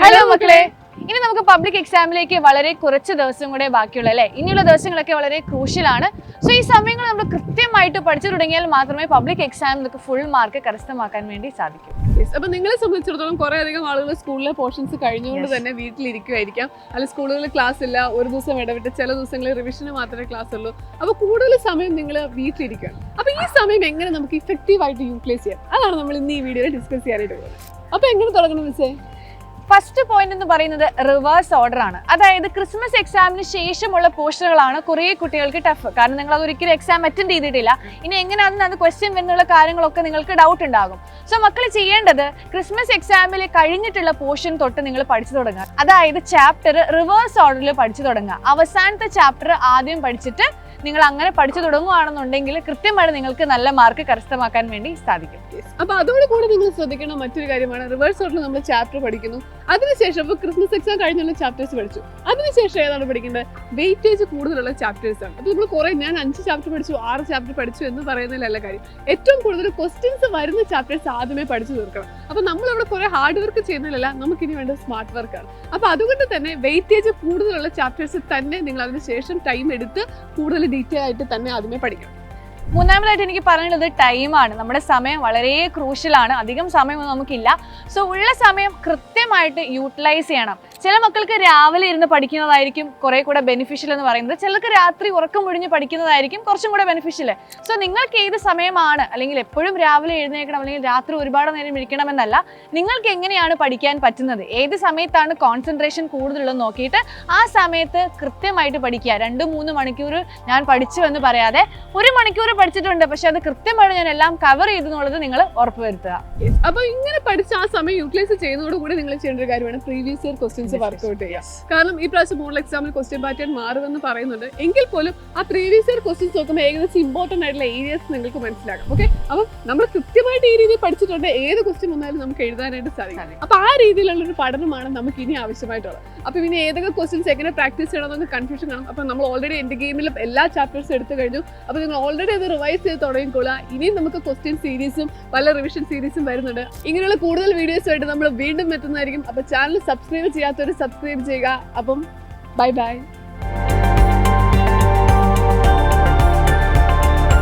Hello മക്കളെ, ഇനി നമുക്ക് പബ്ലിക് എക്സാമിലേക്ക് വളരെ കുറച്ച് ദിവസം കൂടെ ബാക്കിയുള്ള അല്ലേ. ഇനിയുള്ള ദിവസങ്ങളൊക്കെ വളരെ ക്രൂഷ്യലാണ്. സോ ഈ സമയങ്ങൾ നമ്മൾ കൃത്യമായിട്ട് പഠിച്ചു തുടങ്ങിയാൽ മാത്രമേ പബ്ലിക് എക്സാമിൽ നമുക്ക് ഫുൾ മാർക്ക് കരസ്ഥമാക്കാൻ വേണ്ടി സാധിക്കൂ. അപ്പൊ നിങ്ങളെ സംബന്ധിച്ചിടത്തോളം കുറെ അധികം ആളുകൾ സ്കൂളിലെ പോർഷൻസ് കഴിഞ്ഞുകൊണ്ട് തന്നെ വീട്ടിലിരിക്കുമായിരിക്കാം. അല്ലെങ്കിൽ സ്കൂളുകളിൽ ക്ലാസ് ഇല്ല, ഒരു ദിവസം ഇടവിട്ട് ചില ദിവസങ്ങളിൽ റിവിഷന് മാത്രമേ ക്ലാസ് ഉള്ളൂ. അപ്പൊ കൂടുതൽ സമയം നിങ്ങൾ വീട്ടിലിരിക്കുക. അപ്പൊ ഈ സമയം എങ്ങനെ നമുക്ക് ഇഫക്റ്റീവ് ആയിട്ട് യൂട്ടിലൈസ് ചെയ്യാം, അതാണ് നമ്മൾ ഇന്ന് ഈ വീഡിയോയിൽ ഡിസ്കസ് ചെയ്യാനായിട്ട് പോകുന്നത്. അപ്പൊ എങ്ങനെ തുടങ്ങണം മിസ്സേ? ഫസ്റ്റ് പോയിന്റ് എന്ന് പറയുന്നത് റിവേഴ്സ് ഓർഡർ ആണ്. അതായത് ക്രിസ്മസ് എക്സാമിന് ശേഷമുള്ള പോർഷനുകളാണ് കുറേ കുട്ടികൾക്ക് ടഫ്. കാരണം നിങ്ങൾ അത് ഒരിക്കലും എക്സാം അറ്റൻഡ് ചെയ്തിട്ടില്ല. ഇനി എങ്ങനെയാണെന്ന് അത് ക്വസ്റ്റ്യൻ വരുന്നുള്ള കാര്യങ്ങളൊക്കെ നിങ്ങൾക്ക് ഡൗട്ട് ഉണ്ടാകും. സോ മക്കൾ ചെയ്യേണ്ടത് ക്രിസ്മസ് എക്സാമിൽ കഴിഞ്ഞിട്ടുള്ള പോർഷൻ തൊട്ട് നിങ്ങൾ പഠിച്ചു തുടങ്ങുക. അതായത് ചാപ്റ്റർ റിവേഴ്സ് ഓർഡറിൽ പഠിച്ചു തുടങ്ങുക. അവസാനത്തെ ചാപ്റ്റർ ആദ്യം പഠിച്ചിട്ട് നിങ്ങൾ അങ്ങനെ പഠിച്ചു തുടങ്ങുകയാണെന്നുണ്ടെങ്കിൽ കൃത്യമായിട്ട് നിങ്ങൾക്ക് നല്ല മാർക്ക് കരസ്ഥമാക്കാൻ വേണ്ടി സാധിക്കും. അപ്പൊ അതോടുകൂടി നിങ്ങൾ ശ്രദ്ധിക്കേണ്ട മറ്റൊരു കാര്യമാണ്, റിവേഴ്സ് ഓർഡറിൽ നമ്മൾ ചാപ്റ്റർ പഠിക്കുന്നു. അതിനുശേഷം ഇപ്പൊ ക്രിസ്മസ് എക്സാം കഴിഞ്ഞുള്ള ചാപ്റ്റേഴ്സ് പഠിച്ചു. അതിനുശേഷം ഏതാണ് പഠിക്കേണ്ടത്? വെയിറ്റേജ് കൂടുതലുള്ള ചാപ്റ്റേഴ്സ് ആണ്. അപ്പൊ നമ്മൾ കുറെ ഞാൻ 5 ചാപ്റ്റർ പഠിച്ചു, 6 ചാപ്റ്റർ പഠിച്ചു എന്ന് പറയുന്നതിലല്ല കാര്യം. ഏറ്റവും കൂടുതൽ ക്വസ്റ്റ്യൻസ് വരുന്ന ചാപ്റ്റേഴ്സ് ആദ്യമേ പഠിച്ചു തീർക്കണം. അപ്പൊ നമ്മൾ അവിടെ കുറെ ഹാർഡ് വർക്ക് ചെയ്യുന്നതിലല്ല, നമുക്കിനി വേണ്ട സ്മാർട്ട് വർക്കാണ്. അപ്പൊ അതുകൊണ്ട് തന്നെ വെയിറ്റേജ് കൂടുതലുള്ള ചാപ്റ്റേഴ്സ് തന്നെ നിങ്ങൾ അതിനുശേഷം ടൈം എടുത്ത് കൂടുതൽ ഡീറ്റെയിൽ ആയിട്ട് തന്നെ ആദ്യമേ പഠിക്കണം. മൂന്നാമതായിട്ട് എനിക്ക് പറയാനുള്ളത് ടൈമാണ്. നമ്മുടെ സമയം വളരെ ക്രൂഷ്യലാണ്. അധികം സമയമൊന്നും നമുക്കില്ല. സോ ഉള്ള സമയം കൃത്യമായിട്ട് യൂട്ടിലൈസ് ചെയ്യണം. ചില മക്കൾക്ക് രാവിലെ ഇരുന്ന് പഠിക്കുന്നതായിരിക്കും കുറെ കൂടെ ബെനിഫിഷ്യൽ എന്ന് പറയുന്നത്. ചിലർക്ക് രാത്രി ഉറക്കം മുഴിഞ്ഞ് പഠിക്കുന്നതായിരിക്കും കുറച്ചും കൂടെ ബെനിഫിഷ്യൽ. സോ നിങ്ങൾക്ക് ഏത് സമയമാണ്, അല്ലെങ്കിൽ എപ്പോഴും രാവിലെ എഴുന്നേൽക്കണം അല്ലെങ്കിൽ രാത്രി ഒരുപാട് നേരം ഇരിക്കണമെന്നല്ല, നിങ്ങൾക്ക് എങ്ങനെയാണ് പഠിക്കാൻ പറ്റുന്നത്, ഏത് സമയത്താണ് കോൺസെൻട്രേഷൻ കൂടുതലുള്ളത് നോക്കിയിട്ട് ആ സമയത്ത് കൃത്യമായിട്ട് പഠിക്കുക. 2-3 മണിക്കൂർ ഞാൻ പഠിച്ചു എന്ന് പറയാതെ 1 മണിക്കൂർ പഠിച്ചിട്ടുണ്ട്, പക്ഷെ അത് കൃത്യമായിട്ട് ഞാൻ എല്ലാം കവർ ചെയ്തു എന്നുള്ളത് നിങ്ങൾ ഉറപ്പുവരുത്തുക. അപ്പൊ ഇങ്ങനെ പഠിച്ച ആ സമയം യൂട്ടിലൈസ് ചെയ്യുന്നതോടുകൂടി നിങ്ങൾ ചെയ്യേണ്ട ഒരു കാര്യമാണ് പ്രീവിയസ് ഇയർ ക്വസ്റ്റ്യൻസ് വർക്ക്ഔട്ട് ചെയ്യുക. കാരണം ഈ പ്രാവശ്യം മോഡൽ എക്സാമിൽ ക്വസ്റ്റ്യൻ പാറ്റേൺ മാറുമെന്ന് പറയുന്നുണ്ട്. എങ്കിൽ പോലും ആ പ്രീവിയസ് ഇയർ ക്വസ്റ്റ്യൻസ് നോക്കുമ്പോൾ ഏകദേശം ഇമ്പോർട്ടന്റ് ആയിട്ടുള്ള ഏരിയസ് നിങ്ങൾക്ക് മനസ്സിലാക്കാം. ഓക്കെ, അപ്പം നമ്മൾ കൃത്യമായിട്ട് ഈ രീതിയിൽ പഠിച്ചിട്ടുണ്ട്, ഏത് ക്വസ്റ്റ്യൻ വന്നാലും നമുക്ക് എഴുതാനായിട്ട് സാധിക്കും. അപ്പൊ ആ രീതിയിലുള്ള ഒരു പഠനമാണ് നമുക്ക് ഇനി ആവശ്യമായിട്ടുള്ളത്. അപ്പൊ ഇനി ഏതൊക്കെ ക്വസ്റ്റ്യൻസ് എങ്ങനെ പ്രാക്ടീസ് ചെയ്യണമെന്ന് കൺഫ്യൂഷൻ കാണും. അപ്പൊ നമ്മൾ ഓൾറെഡി എന്റെ ഗെയിമിൽ എല്ലാ ചാപ്റ്റേഴ്സും എടുത്തു കഴിഞ്ഞു. അപ്പൊ നിങ്ങൾ ഓൾറെഡി അത് റിവൈസ് ചെയ്ത് തുടങ്ങിക്കോളുക. ഇനിയും നമുക്ക് ക്വസ്റ്റ്യൻ സീരീസും പല റിവിഷൻ സീരീസും വരുന്നുണ്ട്. ഇങ്ങനെയുള്ള കൂടുതൽ വീഡിയോസുമായിട്ട് നമ്മൾ വീണ്ടും എത്തുന്നതായിരിക്കും. അപ്പൊ ചാനൽ സബ്സ്ക്രൈബ് ചെയ്യാത്തവർ സബ്സ്ക്രൈബ് ചെയ്യുക. അപ്പം ബൈ ബൈ.